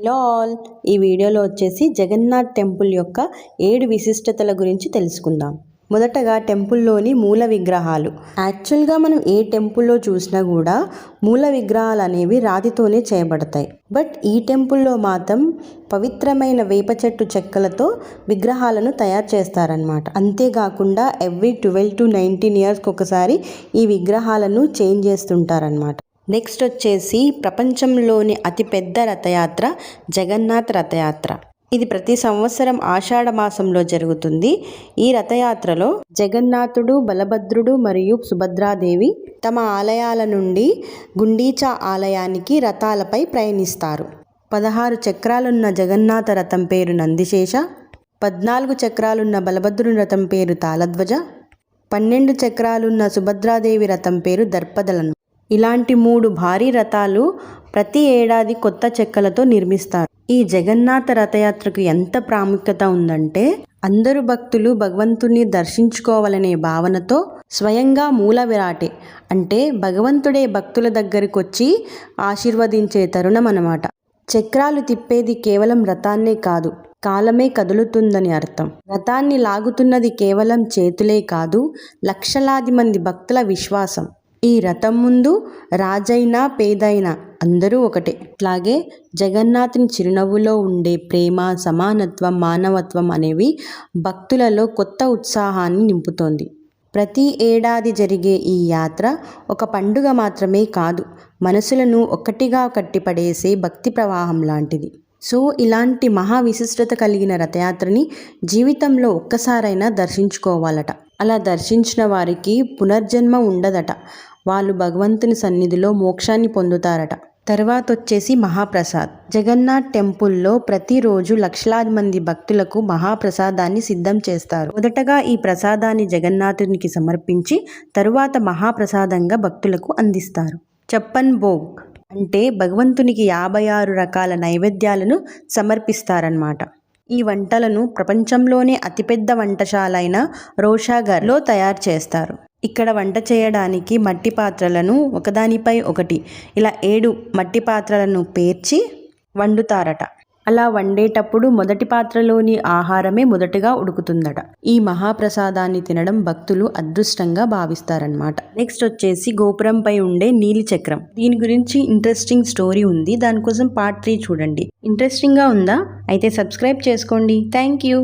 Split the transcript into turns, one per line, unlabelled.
Hello all, ఈ వీడియోలో వచ్చేసి జగన్నాథ్ టెంపుల్ యొక్క 7 విశిష్టతల గురించి తెలుసుకుందాం. మొదటగా టెంపుల్లోని మూల విగ్రహాలు. యాక్చువల్గా మనం ఏ టెంపుల్లో చూసినా కూడా మూల విగ్రహాలు అనేవి రాతితోనే చేయబడతాయి. బట్ ఈ టెంపుల్లో మాత్రం పవిత్రమైన వేప చెట్టు చెక్కలతో విగ్రహాలను తయారు చేస్తారనమాట. అంతేకాకుండా ఎవ్రీ 12 to 19 ఇయర్స్కి ఒకసారి ఈ విగ్రహాలను చేంజ్ చేస్తుంటారనమాట. నెక్స్ట్ వచ్చేసి ప్రపంచంలోని అతిపెద్ద రథయాత్ర జగన్నాథ్ రథయాత్ర. ఇది ప్రతి సంవత్సరం ఆషాఢ మాసంలో జరుగుతుంది. ఈ రథయాత్రలో జగన్నాథుడు, బలభద్రుడు మరియు సుభద్రాదేవి తమ ఆలయాల నుండి గుండీచా ఆలయానికి రథాలపై ప్రయాణిస్తారు. 16 చక్రాలున్న జగన్నాథ రథం పేరు నందిశేష, 14 చక్రాలున్న బలభద్రుని రథం పేరు తాళధ్వజ, 12 చక్రాలున్న సుభద్రాదేవి రథం పేరు దర్పదలనం. ఇలాంటి 3 భారీ రథాలు ప్రతి ఏడాది కొత్త చెక్కలతో నిర్మిస్తారు. ఈ జగన్నాథ రథయాత్రకు ఎంత ప్రాముఖ్యత ఉందంటే అందరు భక్తులు భగవంతుని దర్శించుకోవాలనే భావనతో స్వయంగా మూల విరాటే అంటే భగవంతుడే భక్తుల దగ్గరికి వచ్చి ఆశీర్వదించే తరుణం అన్నమాట. చక్రాలు తిప్పేది కేవలం రథాన్నే కాదు, కాలమే కదులుతుందని అర్థం. రథాన్ని లాగుతున్నది కేవలం చేతులే కాదు, లక్షలాది మంది భక్తుల విశ్వాసం. ఈ రథం ముందు రాజైనా పేదైనా అందరూ ఒకటే. అలాగే జగన్నాథుని చిరునవ్వులో ఉండే ప్రేమ, సమానత్వం, మానవత్వం అనేవి భక్తులలో కొత్త ఉత్సాహాన్ని నింపుతోంది. ప్రతి ఏడాది జరిగే ఈ యాత్ర ఒక పండుగ మాత్రమే కాదు, మనసులను ఒక్కటిగా కట్టిపడేసే భక్తి ప్రవాహం లాంటిది. సో ఇలాంటి మహా విశిష్టత కలిగిన రథయాత్రని జీవితంలో ఒక్కసారైనా దర్శించుకోవాలట. అలా దర్శించిన వారికి పునర్జన్మ ఉండదట. వాళ్ళు భగవంతుని సన్నిధిలో మోక్షాన్ని పొందుతారట. తర్వాత వచ్చేసి మహాప్రసాద్. జగన్నాథ్ టెంపుల్లో ప్రతిరోజు లక్షలాది మంది భక్తులకు మహాప్రసాదాన్ని సిద్ధం చేస్తారు. మొదటగా ఈ ప్రసాదాన్ని జగన్నాథునికి సమర్పించి తరువాత మహాప్రసాదంగా భక్తులకు అందిస్తారు. చప్పన్ భోగ్ అంటే భగవంతునికి 56 రకాల నైవేద్యాలను సమర్పిస్తారన్నమాట. ఈ వంటలను ప్రపంచంలోనే అతిపెద్ద వంటశాల అయిన రోషాగర్లో తయారు చేస్తారు. ఇక్కడ వంట చేయడానికి మట్టి పాత్రలను ఒకదానిపై ఒకటి ఇలా 7 మట్టి పాత్రలను పేర్చి వండుతారట. అలా వండేటప్పుడు మొదటి పాత్రలోని ఆహారమే మొదటగా ఉడుకుతుందట. ఈ మహాప్రసాదాన్ని తినడం భక్తులు అదృష్టంగా భావిస్తారనమాట. నెక్స్ట్ వచ్చేసి గోపురంపై ఉండే నీలి చక్రం. దీని గురించి ఇంట్రెస్టింగ్ స్టోరీ ఉంది, దానికోసం పార్ట్ 3 చూడండి. ఇంట్రెస్టింగ్గా ఉందా? అయితే సబ్స్క్రైబ్ చేసుకోండి. Thank you.